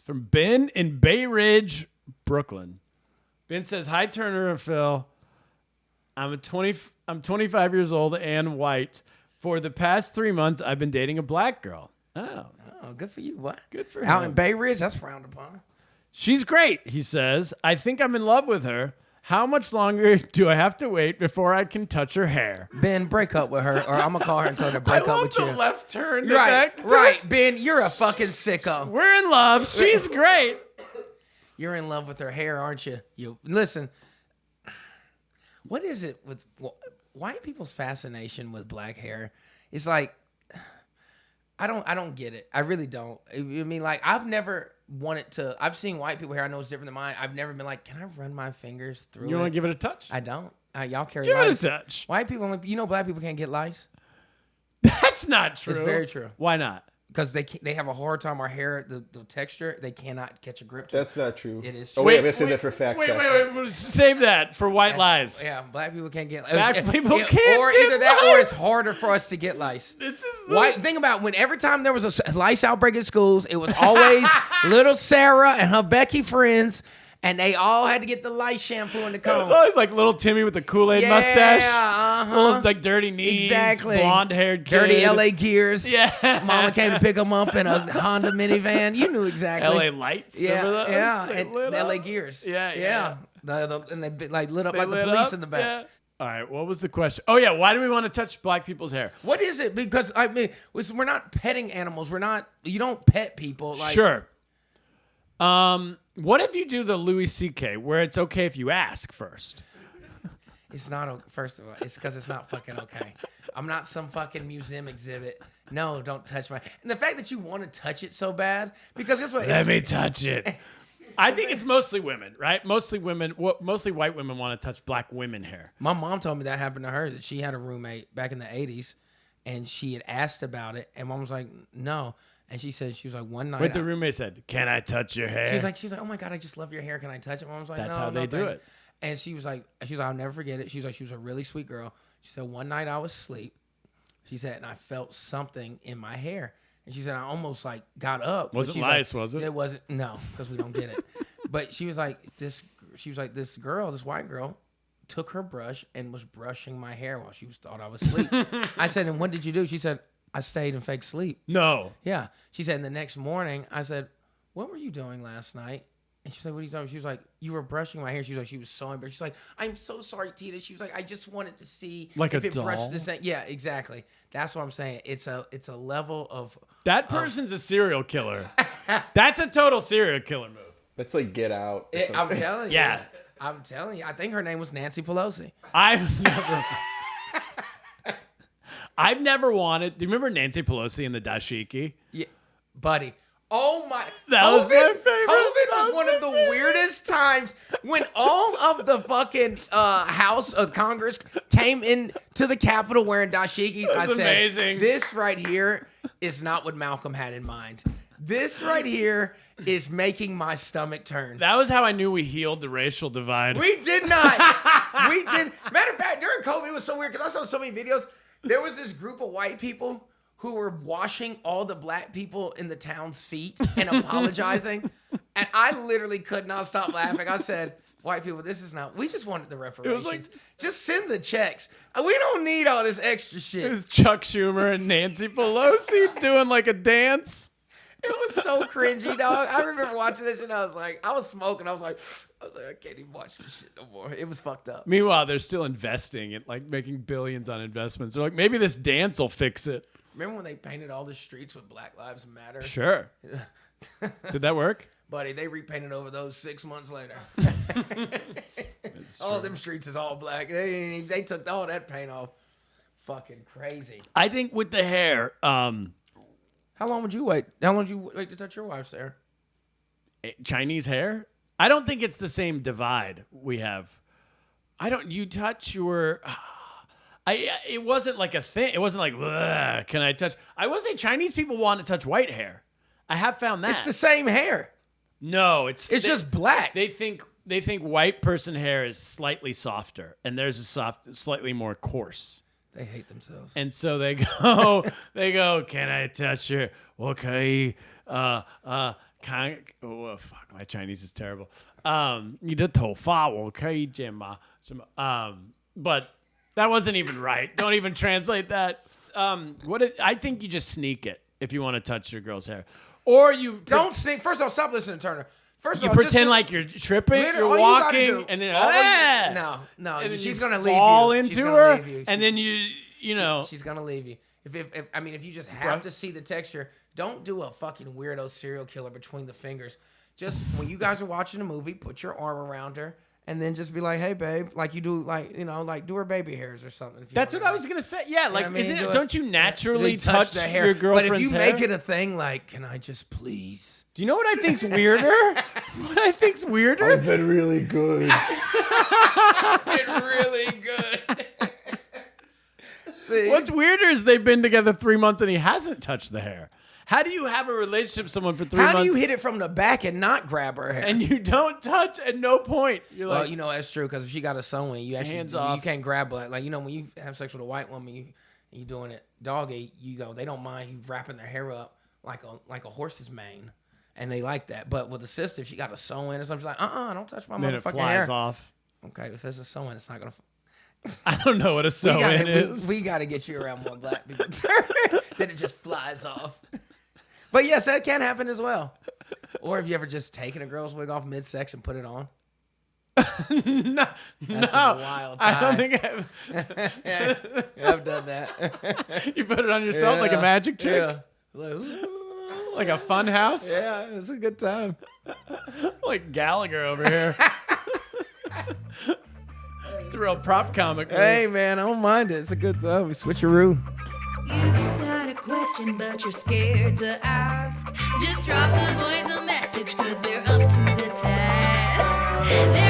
from Ben in Bay Ridge, Brooklyn. Ben says, "Hi, Turner and Phil. I'm 25 years old and white. For the past 3 months, I've been dating a black girl." Oh, good for you. What? Good for Out him. in Bay Ridge, that's frowned upon. She's great, he says. "I think I'm in love with her. How much longer do I have to wait before I can touch her hair?" Ben, break up with her, or I'm gonna call her and tell her to break up with you. left turn. Right, Ben, you're a fucking sicko. We're in love. She's great. You're in love with her hair, aren't you? You listen. What is it with white people's fascination with black hair? It's like I don't get it. I really don't. I mean, like I've never wanted to. I've seen white people hair. I know it's different than mine. I've never been like, can I run my fingers through? You it? want to give it a touch? I don't. Y'all carry Give lice. it a touch. White people, black people can't get lice. That's not true. It's very true. Why not? Because they have a hard time. Our hair, the texture, they cannot catch a grip to. That's not true. It is Oh, true. wait, I'm going to say that for fact check. Wait. Save that for white lies. Yeah, black people can't get lice. Black people can't or get either that or it's lice. harder for us to get lice. This is White. Think about when every time there was a lice outbreak at schools, it was always little Sarah and her Becky friends, and they all had to get the lice shampoo in the It comb. was always like little Timmy with the Kool-Aid mustache. Little like dirty knees. Exactly. Blonde-haired kid. Dirty LA Gears. Yeah. Mama came to pick them up in a Honda minivan. You knew exactly. LA Lights. Yeah, Remember those? yeah. They And lit LA up. Gears. Yeah. And they like lit up They like the lit police up. in the back. Yeah. All right, what was the question? Oh, yeah, why do we want to touch black people's hair? What is it? Because I mean, we're not petting animals. You don't pet people. Like, Sure. What if you do the Louis C.K. where it's okay if you ask first? It's not. First of all, it's because it's not fucking okay. I'm not some fucking museum exhibit. No, don't touch my. And the fact that you want to touch it so bad, because guess what? Let me touch it. I think it's mostly women, right? Mostly white women want to touch black women hair. My mom told me that happened to her. That she had a roommate back in the '80s, and she had asked about it, and mom was like, "No." And she was like, one night. But the roommate said, "Can I touch your hair?" She was like, "Oh my god, I just love your hair. Can I touch it?" Mom was like, That's "No, how they do it. And she was like, "I'll never forget it." She was like, she was a really sweet girl. She said, one night I was asleep. She said, and I felt something in my hair. And she said, I almost like got up. Wasn't She lice, like, was it? It wasn't. No, because we don't get it. But she was like, this white girl, took her brush and was brushing my hair while she thought I was asleep. I said, and what did you do? She said, I stayed in fake sleep. No. Yeah. She said, and the next morning, I said, what were you doing last night? And she was like, what are you talking about? She was like, you were brushing my hair. She was like, she was so embarrassed. She's like, I'm so sorry, Tita. She was like, I just wanted to see Like if a it brushed doll? the same. Yeah, exactly. That's what I'm saying. It's a level of That person's a serial killer. That's a total serial killer move. That's like Get Out. or I'm something. telling you. Yeah. I'm telling you. I think her name was Nancy Pelosi. I've never wanted. Do you remember Nancy Pelosi and the dashiki? Yeah, buddy. Oh my! That was my favorite. COVID was one of the weirdest times when all of the fucking House of Congress came in to the Capitol wearing dashikis. I said, amazing. "This right here is not what Malcolm had in mind. This right here is making my stomach turn." That was how I knew we healed the racial divide. We did not. We did. Matter of fact, during COVID, it was so weird because I saw so many videos. There was this group of white people who were washing all the black people in the town's feet and apologizing. And I literally could not stop laughing. I said, white people, this is not, we just wanted the reparations. like- just send the checks. We don't need all this extra shit. It was Chuck Schumer and Nancy Pelosi doing like a dance. It was so cringy, dog. I remember watching this and I was smoking. I was like, I can't even watch this shit no more. It was fucked up. Meanwhile, they're still investing in like making billions on investments. They're like, maybe this dance will fix it. Remember when they painted all the streets with Black Lives Matter? Sure. Did that work? Buddy, they repainted over those 6 months later. All them streets is all black. They took all that paint off. Fucking crazy. I think with the hair, How long would you wait? How long would you wait to touch your wife's hair? Chinese hair, I don't think it's the same divide we have. You touch your... it wasn't like a thing. It wasn't like, "Ugh, can I touch? I will say Chinese people want to touch white hair. I have found that. It's the same hair. No, it's just black. They think white person hair is slightly softer, and theirs is slightly more coarse. They hate themselves. And so they go, can I touch your? Well, can fuck, my Chinese is terrible. 你的头发我可以剪吗？什么？But that wasn't even right. Don't even translate that. I think you just sneak it if you want to touch your girl's hair, or you Don't sneak. First of all, stop listening to Turner. First of you all, pretend like you're tripping, you're walking, and then no, and then she's you gonna leave fall you. into her, and then you know she's gonna leave you. If you just have to see the texture, don't do a fucking weirdo serial killer between the fingers. Just when you guys are watching a movie, put your arm around her. And then just be like, hey, babe, like you do, like, you know, like do her baby hairs or something. That's what I was going to say. Yeah, like, isn't it, don't you naturally touch touch the hair? your girlfriend's hair? But if you hair? make it a thing, like, can I just please? Do you know what I think's weirder? What I think's weirder? I've been really good. It's really good. See? What's weirder is they've been together 3 months and he hasn't touched the hair. How do you have a relationship with someone for 3 months? How do you hit it from the back and not grab her hair? And you don't touch at no point. You're like, well, you know, that's true, because if she got a sew-in, you actually hands off. You can't grab her. Like, you know, when you have sex with a white woman, you doing it doggy, you know, they don't mind you wrapping their hair up like a horse's mane. And they like that. But with the sister, if she got a sew-in or something, she's like, don't touch my then motherfucking it flies hair. off. Okay, if it's a sew-in, it's not going to... I don't know what a sew-in is. We got to get you around more black people. Then it just flies off. But yes, that can happen as well. Or have you ever just taken a girl's wig off mid-sex and put it on? No, That's a wild time. I don't think I've done that. You put it on yourself like a magic trick, Yeah. like a fun house. Yeah, it was a good time. Like Gallagher over here. It's a real prop comic. Hey, man, I don't mind it. It's a good time. We switcheroo. You've got a question, but you're scared to ask. Just drop the boys a message, 'cause they're up to the task. They're